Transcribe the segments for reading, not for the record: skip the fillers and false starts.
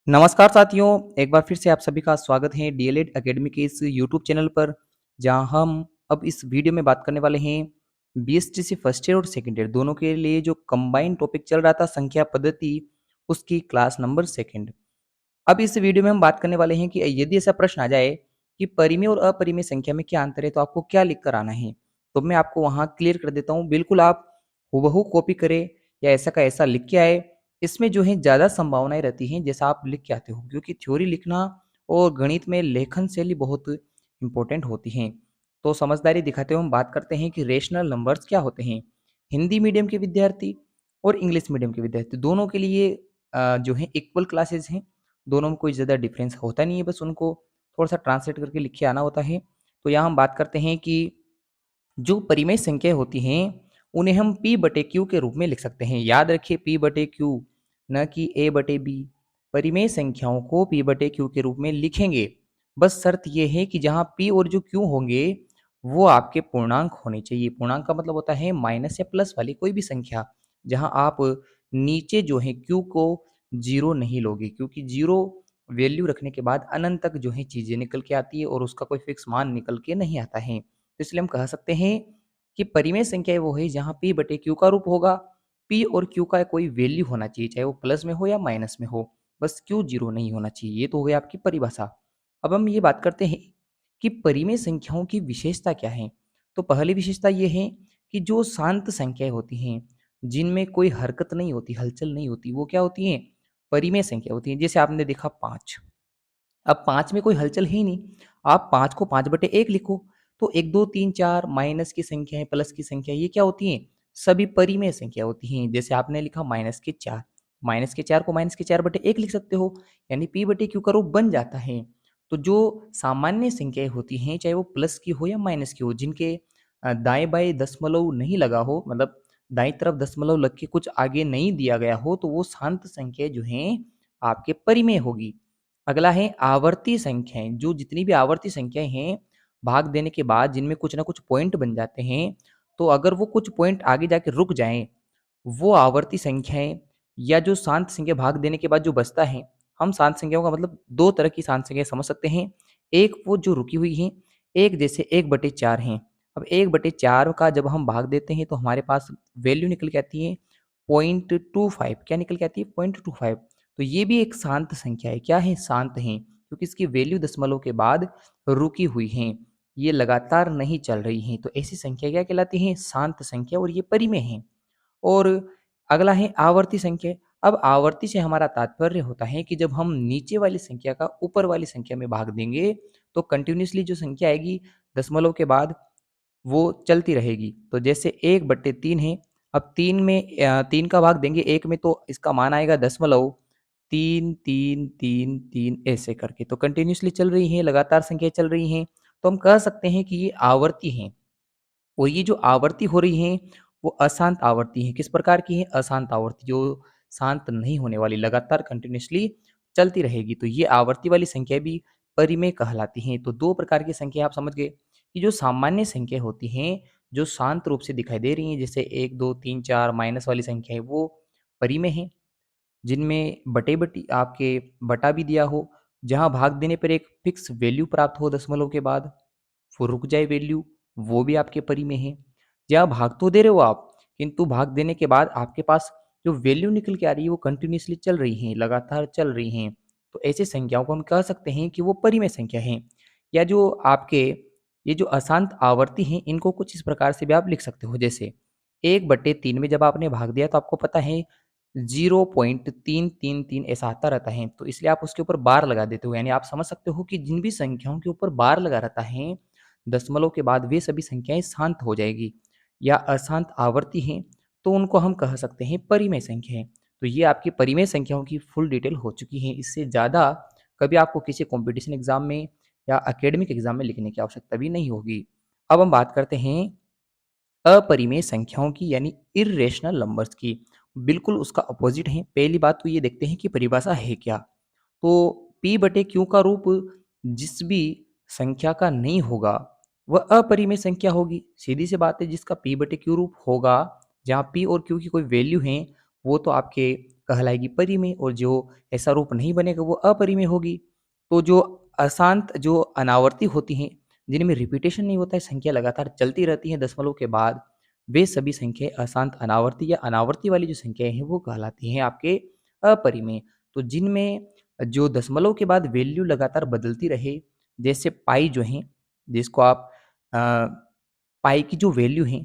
नमस्कार साथियों, एक बार फिर से आप सभी का स्वागत है डीएलएड एकेडमी के इस यूट्यूब चैनल पर, जहां हम अब इस वीडियो में बात करने वाले हैं बीएसटीसी फर्स्ट ईयर और सेकंड ईयर दोनों के लिए जो कंबाइंड टॉपिक चल रहा था संख्या पद्धति, उसकी क्लास नंबर सेकंड। अब इस वीडियो में हम बात करने वाले हैं कि यदि ऐसा प्रश्न आ जाए कि परिमेय और अपरिमेय संख्या में क्या अंतर है, तो आपको क्या लिख कर आना है। तो मैं आपको वहां क्लियर कर देता हूँ, बिल्कुल आप हूबहू कॉपी करें या ऐसा का ऐसा लिख के आए। इसमें जो है ज़्यादा संभावनाएं रहती हैं जैसा आप लिख के आते हो, क्योंकि थ्योरी लिखना और गणित में लेखन शैली बहुत इंपॉर्टेंट होती हैं। तो समझदारी दिखाते हुए हम बात करते हैं कि रेशनल नंबर्स क्या होते हैं। हिंदी मीडियम के विद्यार्थी और इंग्लिश मीडियम के विद्यार्थी दोनों के लिए जो है इक्वल क्लासेज हैं। दोनों में कोई ज़्यादा डिफरेंस होता नहीं है, बस उनको थोड़ा-सा ट्रांसलेट करके लिख के आना होता है। तो यहाँ हम बात करते हैं कि जो परिमेय संख्याएँ होती हैं, उन्हें हम P/Q के रूप में लिख सकते हैं। याद रखिए P/Q, न कि A/B। परिमेय संख्याओं को P/Q के रूप में लिखेंगे। बस शर्त ये है कि जहाँ P और जो Q होंगे, वो आपके पूर्णांक होने चाहिए। पूर्णांक का मतलब होता है माइनस या प्लस वाली कोई भी संख्या, जहाँ आप नीचे जो है Q को 0 नहीं लोगे, क्योंकि 0 वैल्यू रखने के बाद अनंत तक जो है चीज़ें निकल के आती है और उसका कोई फिक्स मान निकल के नहीं आता है। तो इसलिए हम कह सकते हैं कि परिमेय संख्या वो है जहाँ P/Q का रूप होगा। P और Q का कोई वैल्यू होना चाहिए, चाहे वो प्लस में हो या माइनस में हो, बस Q 0 नहीं होना चाहिए। ये तो हो गई आपकी परिभाषा। अब हम ये बात करते हैं कि परिमेय संख्याओं की विशेषता क्या है। तो पहली विशेषता ये है कि जो शांत संख्याएं होती हैं, जिनमें कोई हरकत नहीं होती, हलचल नहीं होती, वो क्या होती हैं? परिमेय संख्या होती हैं। जैसे आपने देखा 5, अब 5 में कोई हलचल है ही नहीं। आप 5 को 5/1 लिखो, तो 1, 2, 3, 4 माइनस की संख्या है, प्लस की संख्या है, ये क्या होती हैं? सभी परिमेय संख्या होती हैं। जैसे आपने लिखा -4, -4 को -4/1 लिख सकते हो, यानी P/Q का रूप बन जाता है। तो जो सामान्य संख्याएँ होती हैं, चाहे वो प्लस की हो या माइनस की हो, जिनके दाएँ-बाएँ दशमलव नहीं लगा हो, मतलब दाईं तरफ दशमलव लग के कुछ आगे नहीं दिया गया हो, तो वो शांत संख्याएँ जो हैं, आपके परिमेय होगी। अगला है आवर्ती संख्याएँ, जो जितनी भी आवर्ती संख्याएँ हैं, भाग देने के बाद जिनमें कुछ ना कुछ पॉइंट बन जाते हैं, तो अगर वो कुछ पॉइंट आगे जाके रुक जाएँ, वो आवर्ती संख्याएँ या जो शांत संख्या भाग देने के बाद जो बचता है, हम शांत संख्याओं का मतलब 2 तरह की शांत संख्याएँ समझ सकते हैं। एक वो जो रुकी हुई हैं, एक जैसे 1/4 हैं। अब 1/4 का जब हम भाग देते हैं, तो हमारे पास वैल्यू निकल के आती है 0.25। क्या निकल के आती है? 0.25। तो ये भी एक शांत संख्या है। क्या है? शांत हैं, क्योंकि इसकी वैल्यू दशमलव के बाद रुकी हुई हैं। ये लगातार नहीं चल रही हैं। तो ऐसी संख्या क्या कहलाती हैं? शांत संख्या, और ये परिमेय हैं। और अगला है आवर्ती संख्या। अब आवर्ती से हमारा तात्पर्य होता है कि जब हम नीचे वाली संख्या का ऊपर वाली संख्या में भाग देंगे, तो कंटिन्यूअसली जो संख्या आएगी दशमलव के बाद, वो चलती रहेगी। तो जैसे 1/3 है, अब 3 में 3 का भाग देंगे 1 में, तो इसका मान आएगा दशमलव 3, 3, 3, 3 ऐसे करके। तो कंटिन्यूअसली चल रही हैं, लगातार संख्याएँ चल रही हैं, तो हम कह सकते हैं कि ये आवर्ती हैं। और ये जो आवर्ती हो रही हैं, वो अशांत आवर्ती हैं। किस प्रकार की हैं? अशांत आवर्ती, जो शांत नहीं होने वाली, लगातार कंटिन्यूअसली चलती रहेगी। तो ये आवर्ती वाली संख्या भी परिमेय कहलाती हैं। तो 2 प्रकार की संख्या आप समझ गए कि जो सामान्य संख्या होती हैं, जो शांत रूप से दिखाई दे रही हैं, जैसे 1, 2, 3, 4 माइनस वाली संख्या है, वो परिमेय हैं। जिनमें बटे-बटी आपके बटा भी दिया हो, जहाँ भाग देने पर एक फिक्स वैल्यू प्राप्त हो दशमलव के बाद, वो रुक जाए वैल्यू, वो भी आपके परिमेय है। या भाग तो दे रहे हो आप, किंतु भाग देने के बाद आपके पास जो वैल्यू निकल के आ रही है, वो कंटिन्यूअसली चल रही हैं, लगातार चल रही हैं। तो ऐसी संख्याओं को हम कह सकते हैं कि वो परिमेय संख्या हैं। या जो आपके ये जो अशांत आवर्ती हैं, इनको कुछ इस प्रकार से भी आप लिख सकते हो, जैसे 1/3 में जब आपने भाग दिया, तो आपको पता है 0.333 ऐसा आता रहता है, तो इसलिए आप उसके ऊपर बार लगा देते हो। यानी आप समझ सकते हो कि जिन भी संख्याओं के ऊपर बार लगा रहता है दशमलव के बाद, वे सभी संख्याएं शांत हो जाएगी। या अशांत आवर्ती हैं, तो उनको हम कह सकते हैं परिमेय संख्याएं। तो ये आपकी परिमेय संख्याओं की फुल डिटेल हो चुकी है। इससे ज़्यादा कभी आपको किसी कॉम्पिटिशन एग्जाम में या एकेडमिक एग्जाम में लिखने की आवश्यकता भी नहीं होगी। अब हम बात करते हैं अपरिमेय संख्याओं की, यानी इर्रेशनल नंबर्स की। बिल्कुल उसका अपोजिट है। पहली बात तो ये देखते हैं कि परिभाषा है क्या। तो P/Q का रूप जिस भी संख्या का नहीं होगा, वह अपरिमेय संख्या होगी। सीधी सी बात है, जिसका P/Q रूप होगा, जहाँ P और Q की कोई वैल्यू है, वो तो आपके कहलाएगी परिमेय और जो ऐसा रूप नहीं बनेगा वो अपरिमेय होगी। तो जो अशांत जो अनावर्ती होती हैं, जिनमें रिपीटेशन नहीं होता है, संख्या लगातार चलती रहती है दशमलव के बाद, वे सभी संख्याएँ अशांत अनावर्ती या अनावर्ती वाली जो संख्याएँ हैं वो कहलाती हैं आपके अपरिमेय। तो जिनमें जो दशमलव के बाद वैल्यू लगातार बदलती रहे, जैसे पाई जो है, जिसको आप अ, पाई की जो वैल्यू है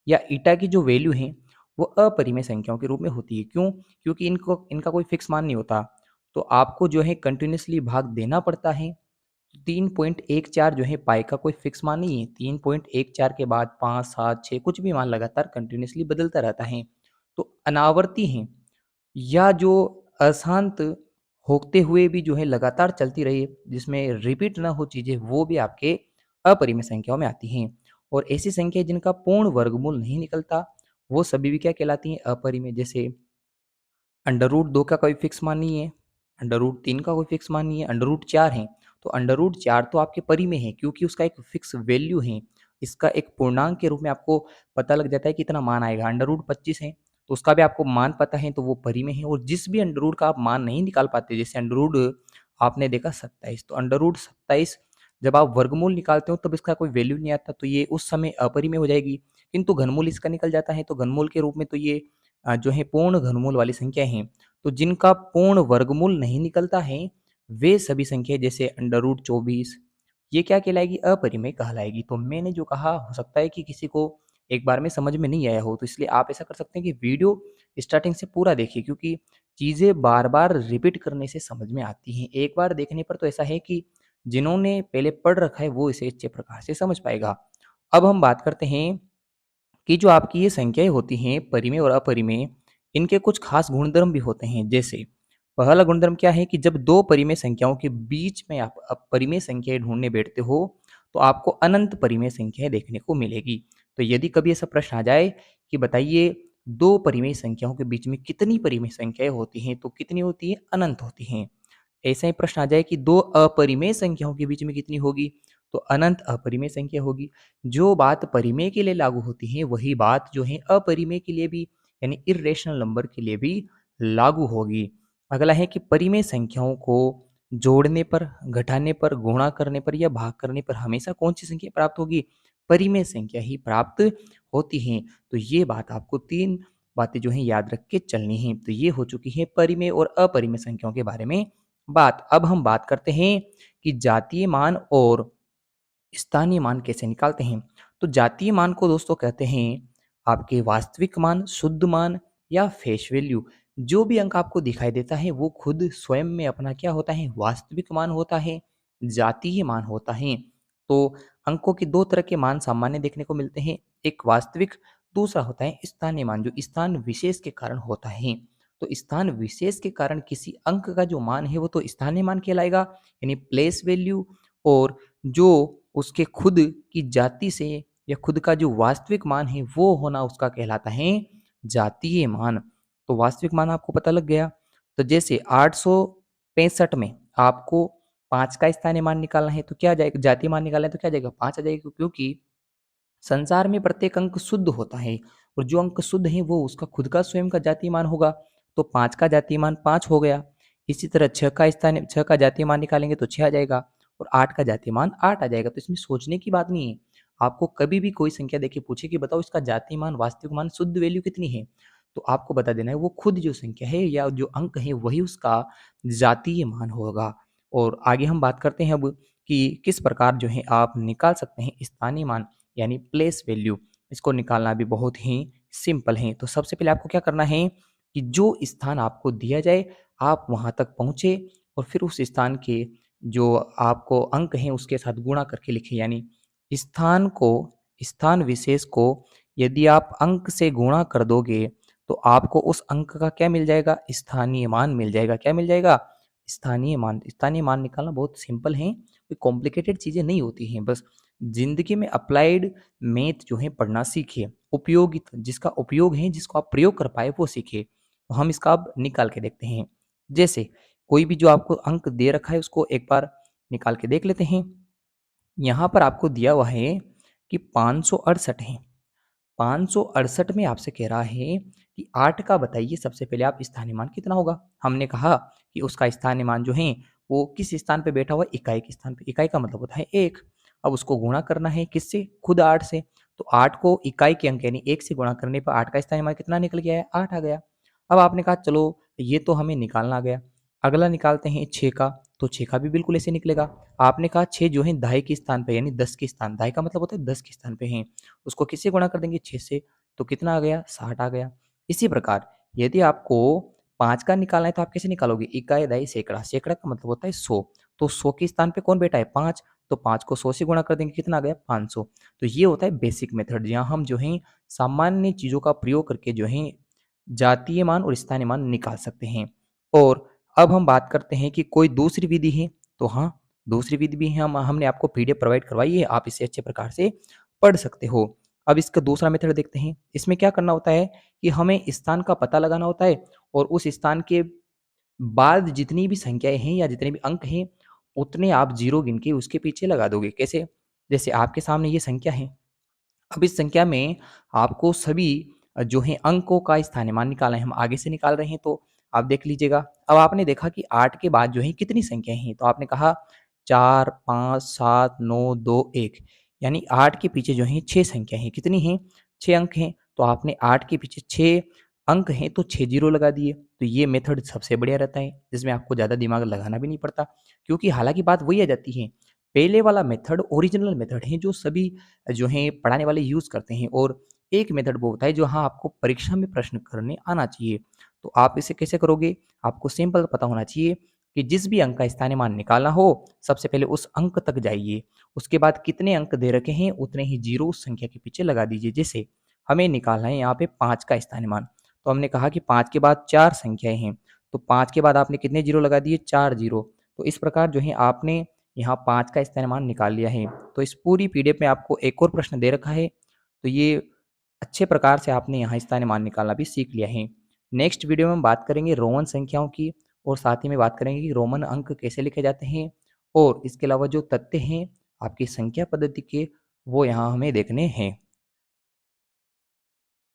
या ईटा की जो वैल्यू है वो अपरिमेय संख्याओं के रूप में होती है। क्यों? क्योंकि इनका कोई फिक्स मान नहीं होता। तो आपको जो है कंटिन्यूअसली भाग देना पड़ता है। 3.14 जो है पाई का कोई फिक्स मान नहीं है। 3.14 के बाद 5, 7, 6 कुछ भी मान लगातार कंटिन्यूअसली बदलता रहता है। तो अनावर्ती हैं या जो अशांत होते हुए भी जो है लगातार चलती रही, जिसमें रिपीट ना हो चीज़ें, वो भी आपके अपरिमेय संख्याओं में आती हैं। और ऐसी संख्या जिनका पूर्ण वर्गमूल नहीं निकलता, वो सभी भी क्या कहलाती हैं? अपरिमेय। जैसे अंडर रूट 2 का कोई फिक्स मान नहीं है, अंडर रूट 3 का कोई फिक्स मान नहीं है, अंडर रूट 4 है। तो अंडर रूट 4 तो आपके परिमेय है क्योंकि उसका एक फिक्स वैल्यू है। इसका एक पूर्णांक के रूप में आपको पता लग जाता है कितना मान आएगा। अंडर रूट 25 है, तो उसका भी आपको मान पता है, तो वो परिमेय है। और जिस भी अंडर रूट का आप मान नहीं निकाल पाते, जैसे अंडर रूट आपने देखा 27, तो अंडर रूट 27 जब आप वर्गमूल निकालते हो तब इसका कोई वैल्यू नहीं आता, तो ये उस समय अपरिमेय हो जाएगी। किंतु घनमूल इसका निकल जाता है, तो घनमूल के रूप में तो ये जो है पूर्ण घनमूल वाली संख्या हैं। तो जिनका पूर्ण वर्गमूल नहीं निकलता है, वे सभी संख्या जैसे अंडर रूट 24 ये क्या कहलाएगी? अपरिमेय कहलाएगी। तो मैंने जो कहा, हो सकता है कि किसी को एक बार में समझ में नहीं आया हो, तो इसलिए आप ऐसा कर सकते हैं कि वीडियो स्टार्टिंग से पूरा देखिए, क्योंकि चीज़ें बार-बार रिपीट करने से समझ में आती हैं। एक बार देखने पर तो ऐसा है कि जिन्होंने पहले पढ़ रखा है वो इसे अच्छे प्रकार से समझ पाएगा। अब हम बात करते हैं कि जो आपकी ये संख्याएँ होती हैं, परिमेय और अपरिमेय, इनके कुछ खास गुणधर्म भी होते हैं। जैसे पहला गुणधर्म क्या है कि जब 2 परिमेय संख्याओं के बीच में आप परिमेय संख्याएँ ढूँढने बैठते हो, तो आपको अनंत परिमेय संख्याएँ देखने को मिलेगी। तो यदि कभी ऐसा प्रश्न आ जाए कि बताइए 2 परिमेय संख्याओं के बीच में कितनी परिमेय संख्याएँ होती हैं? तो कितनी होती हैं? अनंत होती हैं। ऐसा ही प्रश्न आ जाए कि 2 अपरिमेय संख्याओं के बीच में कितनी होगी? तो अनंत अपरिमेय संख्या होगी। जो बात परिमेय के लिए लागू होती है, वही बात जो है अपरिमेय के लिए भी, यानी इर्रेशनल नंबर के लिए भी लागू होगी। अगला है कि परिमेय संख्याओं को जोड़ने पर, घटाने पर, गुणा करने पर या भाग करने पर हमेशा कौन-सी संख्या प्राप्त होगी? परिमेय संख्या ही प्राप्त होती हैं। तो ये बात आपको 3 बातें जो हैं याद रख के चलनी हैं। तो ये हो चुकी है परिमेय और अपरिमेय संख्याओं के बारे में बात। अब हम बात करते हैं कि जातीय मान और स्थानीय मान कैसे निकालते हैं। तो जातीय मान को दोस्तों कहते हैं आपके वास्तविक मान, शुद्ध मान या फेस वैल्यू। जो भी अंक आपको दिखाई देता है वो खुद स्वयं में अपना क्या होता है? वास्तविक मान होता है, जातीय मान होता है। तो अंकों के 2 तरह के मान सामान्य देखने को मिलते हैं, एक वास्तविक, दूसरा होता है स्थानीय मान, जो स्थान विशेष के कारण होता है। तो स्थान विशेष के कारण किसी अंक का जो मान है वो तो स्थानीय मान कहलाएगा, यानी प्लेस वैल्यू। और जो उसके खुद की जाति से या खुद का जो वास्तविक मान है वो होना उसका कहलाता है जातीय मान। तो वास्तविक मान आपको पता लग गया। तो जैसे 865 में आपको 5 का स्थानीय मान निकालना है तो क्या आ जाएगा? जातीय मान निकालना है तो क्या आ जाएगा? 5 आ जाएगा, क्योंकि संसार में प्रत्येक अंक शुद्ध होता है और जो अंक शुद्ध है वो उसका खुद का स्वयं का जातीय मान होगा। तो 5 का जातीय मान 5 हो गया। इसी तरह 6 का जातीय मान निकालेंगे तो 6 आ जाएगा और 8 का जातीय मान 8 आ जाएगा। तो इसमें सोचने की बात नहीं है। आपको कभी भी कोई संख्या देके पूछे कि बताओ इसका जातीय मान, वास्तविक मान, शुद्ध वैल्यू कितनी है? तो आपको बता देना है वो खुद जो संख्या है या जो अंक है वही उसका जातीय मान होगा। और आगे हम बात करते हैं अब कि किस प्रकार जो है आप निकाल सकते हैं स्थानीय मान, यानी प्लेस वैल्यू। इसको निकालना भी बहुत ही सिंपल है। तो सबसे पहले आपको क्या करना है कि जो स्थान आपको दिया जाए आप वहाँ तक पहुँचे और फिर उस स्थान के जो आपको अंक हैं उसके साथ गुणा करके लिखें। यानी स्थान को, स्थान विशेष को यदि आप अंक से गुणा कर दोगे तो आपको उस अंक का क्या मिल जाएगा? स्थानीय मान मिल जाएगा। क्या मिल जाएगा? स्थानीय मान। स्थानीय मान निकालना बहुत सिंपल है, कोई कॉम्प्लिकेटेड चीज़ें नहीं होती हैं। बस ज़िंदगी में अप्लाइड मैथ जो है पढ़ना सीखिए, उपयोगित जिसका उपयोग है, जिसको आप प्रयोग कर पाए वो सीखिए। तो हम इसका अब निकाल के देखते हैं। जैसे कोई भी जो आपको अंक दे रखा है उसको एक बार निकाल के देख लेते हैं। यहाँ पर आपको दिया हुआ है कि 568 है। 568 में आपसे कह रहा है कि 8 का बताइए सबसे पहले आप स्थानीय मान कितना होगा। हमने कहा कि उसका स्थानीय मान जो है वो किस स्थान पे बैठा हुआ है, इकाई के स्थान पे। इकाई का मतलब होता है 1। अब उसको गुणा करना है किससे, खुद 8 से। तो 8 को इकाई के अंक यानी 1 से गुणा करने पर 8 का स्थानीय मान कितना निकल गया है, 8 आ गया। अब आपने कहा चलो ये तो हमें निकालना आ गया, अगला निकालते हैं 6 का। तो 6 का भी बिल्कुल ऐसे निकलेगा। आपने कहा 6 जो है दहाई के स्थान पे यानी 10 के स्थान, दहाई का मतलब होता है 10 के स्थान पे है, उसको किससे गुणा कर देंगे, 6 से। तो कितना आ गया, 60 आ गया। इसी प्रकार यदि आपको 5 का निकालना है तो आप कैसे निकालोगे, इकाई दहाई सैकड़ा, सैकड़ा का मतलब होता है 100। तो 100 के स्थान पे कौन बैठा है, 5। तो 5 को 100 से गुणा कर देंगे, कितना आ गया, 500। तो ये होता है बेसिक मेथड, जहाँ हम जो है सामान्य चीज़ों का प्रयोग करके जो है जातीय मान और स्थानीय मान निकाल सकते हैं। और अब हम बात करते हैं कि कोई दूसरी विधि है। तो हाँ, दूसरी विधि भी है, हमने आपको पीडीएफ प्रोवाइड करवाई है, आप इसे अच्छे प्रकार से पढ़ सकते हो। अब इसका दूसरा मेथड देखते हैं। इसमें क्या करना होता है कि हमें स्थान का पता लगाना होता है और उस स्थान के बाद जितनी भी संख्याएं हैं या जितने भी अंक हैं उतने आप जीरो गिन के उसके पीछे लगा दोगे। कैसे, जैसे आपके सामने ये संख्या है, अब इस संख्या में आपको सभी जो है अंकों का स्थानीय मान निकालना है। हम आगे से निकाल रहे हैं तो आप देख लीजिएगा। अब आपने देखा कि 8 के बाद जो है कितनी संख्याएं हैं, तो आपने कहा 4, 5, 7, 9, 2, 1, यानी 8 के पीछे जो है 6 संख्या हैं। कितनी हैं, 6 अंक हैं। तो आपने 8 के पीछे 6 अंक हैं तो 6 जीरो लगा दिए। तो ये मेथड सबसे बढ़िया रहता है, जिसमें आपको ज़्यादा दिमाग लगाना भी नहीं पड़ता। क्योंकि हालांकि बात वही आ जाती है, पहले वाला मेथड ओरिजिनल मेथड है जो सभी जो है पढ़ाने वाले यूज़ करते हैं, और एक मेथड वो होता है जो हाँ आपको परीक्षा में प्रश्न करने आना चाहिए। तो आप इसे कैसे करोगे, आपको सिंपल पता होना चाहिए कि जिस भी अंक का स्थानीय मान निकालना हो सबसे पहले उस अंक तक जाइए, उसके बाद कितने अंक दे रखे हैं उतने ही जीरो उस संख्या के पीछे लगा दीजिए। जैसे हमें निकालना है यहाँ पे 5 का स्थानीय मान, तो हमने कहा कि 5 के बाद 4 संख्याएं हैं, तो 5 के बाद आपने कितने जीरो लगा दिए, 4 जीरो। तो इस प्रकार जो है आपने यहाँ 5 का स्थानीय मान निकाल लिया है। तो इस पूरी पीडीएफ में आपको एक और प्रश्न दे रखा है, तो ये अच्छे प्रकार से आपने यहाँ स्थानीय मान निकालना भी सीख लिया है। नेक्स्ट वीडियो में हम बात करेंगे रोमन संख्याओं की, और साथ ही में बात करेंगे कि रोमन अंक कैसे लिखे जाते हैं, और इसके अलावा जो तथ्य हैं आपकी संख्या पद्धति के वो यहाँ हमें देखने हैं।